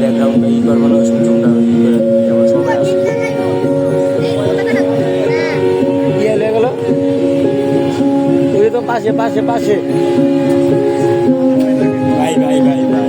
ব্যাকগ্রাউন্ডটা ই করবো না, সংযোগটা ই করে যেমন সবাই ইয়ে লেগে গেল। ওই তো পাশে পাশে পাশে ভাই ভাই ভাই ভাই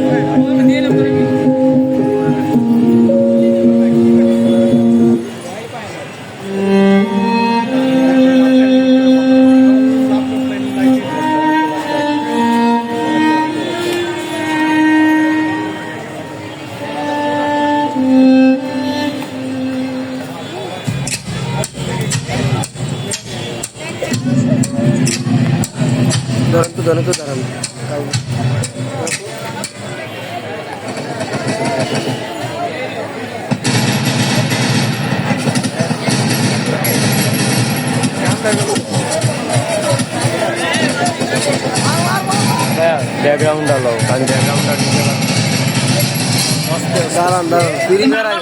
ধরেন তো দাঁড়ান ব্যাকগ্রাউন্ড আলো কারণ ব্যাকগ্রাউন্ডটা দাঁড়ান দাঁড়ান ফিরি দাঁড়ান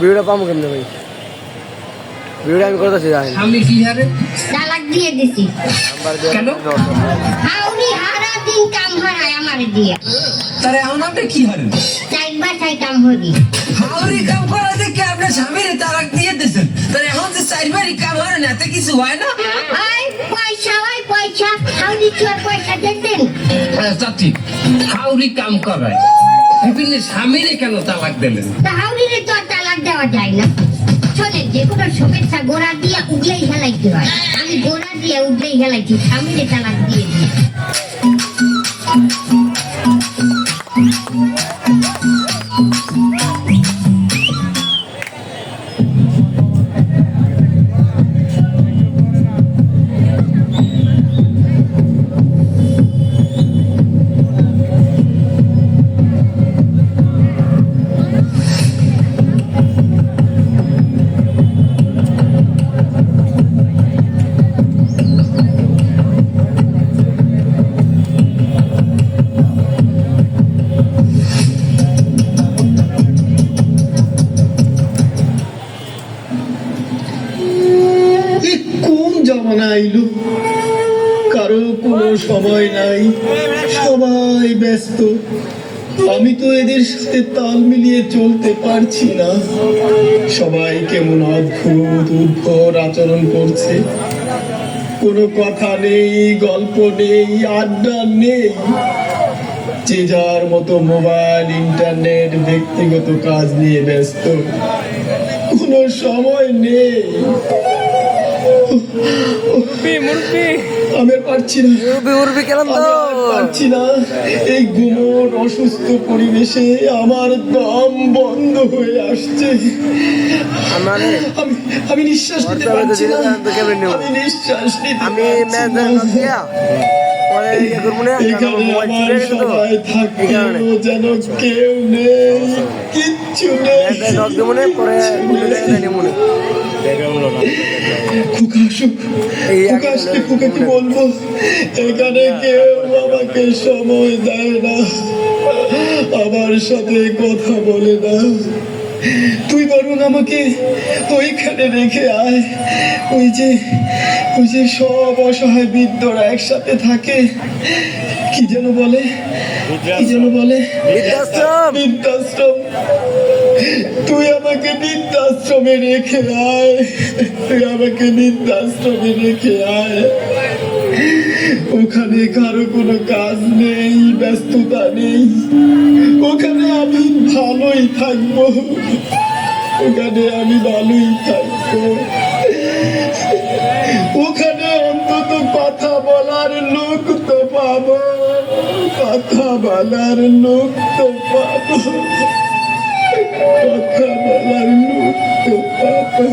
ভিডিওটা পাবো কেমনে ভাই? ভিডিওটা আমি করতেছি জানি আমি কি হারে তালাক দিয়ে দিছি। নাম্বার দিয়ে কেন? হাউরি হারা দিন কাম হারায় আমার দিয়ে। তারে আমারটা কি হারে চাইবার চাই কাম হরি। হাওরি কাম করা দেখে আপনার স্বামীর তালাক দিয়ে দিয়েছেন। তারে এখন যে চারবারই কাম হারে না তে কিছু হয় না। ওই পয়সা হাউরি চোর পয়সা দিতেন। চাচি হাওরি কাম করায় বিভিন্ন স্বামীরে কেন তালাক দিলেন? তা হাউরিরে তো আর তালাক দেওয়া যায় না। শোনেন, যে কোনো শুভেচ্ছা গোড়া দিয়া উগলেই হেলাইতে হয়। আমি গোড়া দিয়া উগলেই হেলাইছি, স্বামীরে তালাক দিয়ে দিই। কোন জামানা আইলো, কারো কোনো সময় নাই, সবাই ব্যস্ত। আমি তো এদের সাথে তাল মিলিয়ে চলতে পারছি না। সবাই কেমন অদ্ভুত উদ্ভট আচরণ করছে। কোনো কথা নেই, গল্প নেই, আড্ডা নেই। যে যার মতো মোবাইল, ইন্টারনেট, ব্যক্তিগত কাজ নিয়ে ব্যস্ত। কোনো সময় নেই। আমি আর পারছি না, পারছি না। এই গুমোট অসুস্থ পরিবেশে আমার দম বন্ধ হয়ে আসছে। আমি নিঃশ্বাস নিতে পারছি না। আমি নিঃশ্বাস নিতে পারছি না। এখানে আমার সবাই থাকলেও যেন কেউ নেই, কিচ্ছু নেই। খোকাকে বলবো, এখানে কেউ আমাকে সময় দেয় না, আমার সাথে কথা বলে না। তুই বরং আমাকে ওইখানে রেখে আয়। ওই যে সব অসহায় বৃদ্ধরা একসাথে থাকে, কি যেন বলে বৃদ্ধাশ্রম। তুই আমাকে বৃদ্ধাশ্রমে রেখে আয়, ওখানে কারো কোনো কাজ নেই, ব্যস্ততা নেই। ওখানে আমি ভালোই থাকবো। ওখানে অন্তত কথা বলার লোক তো পাবো। কথা বলার লোক তো পাবো। কথা বলার লোক তো বাবা।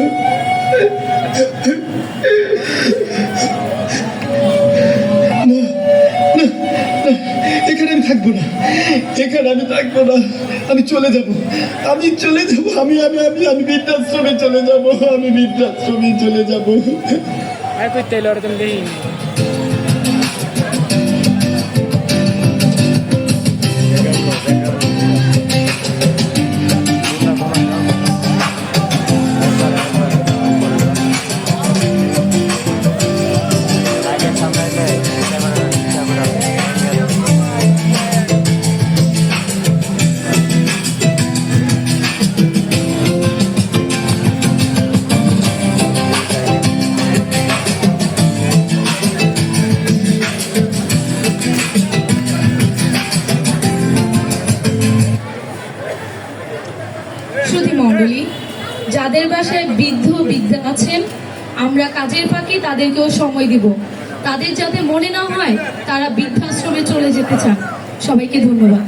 এখানে আমি থাকবো না, এখানে আমি থাকবো না, আমি চলে যাব, আমি চলে যাব, আমি আমি আমি আমি বৃদ্ধাশ্রমে চলে যাব, আমি বৃদ্ধাশ্রমে চলে যাব। আরে কই তেল আর তুমি দেই সুধী মণ্ডলী, যাদের বাসায় বৃদ্ধ বৃদ্ধা আছেন, আমরা কাজের ফাঁকে তাদেরকেও সময় দিব। তাদের যাতে মনে না হয় তারা বৃদ্ধাশ্রমে চলে যেতে চান। সবাইকে ধন্যবাদ।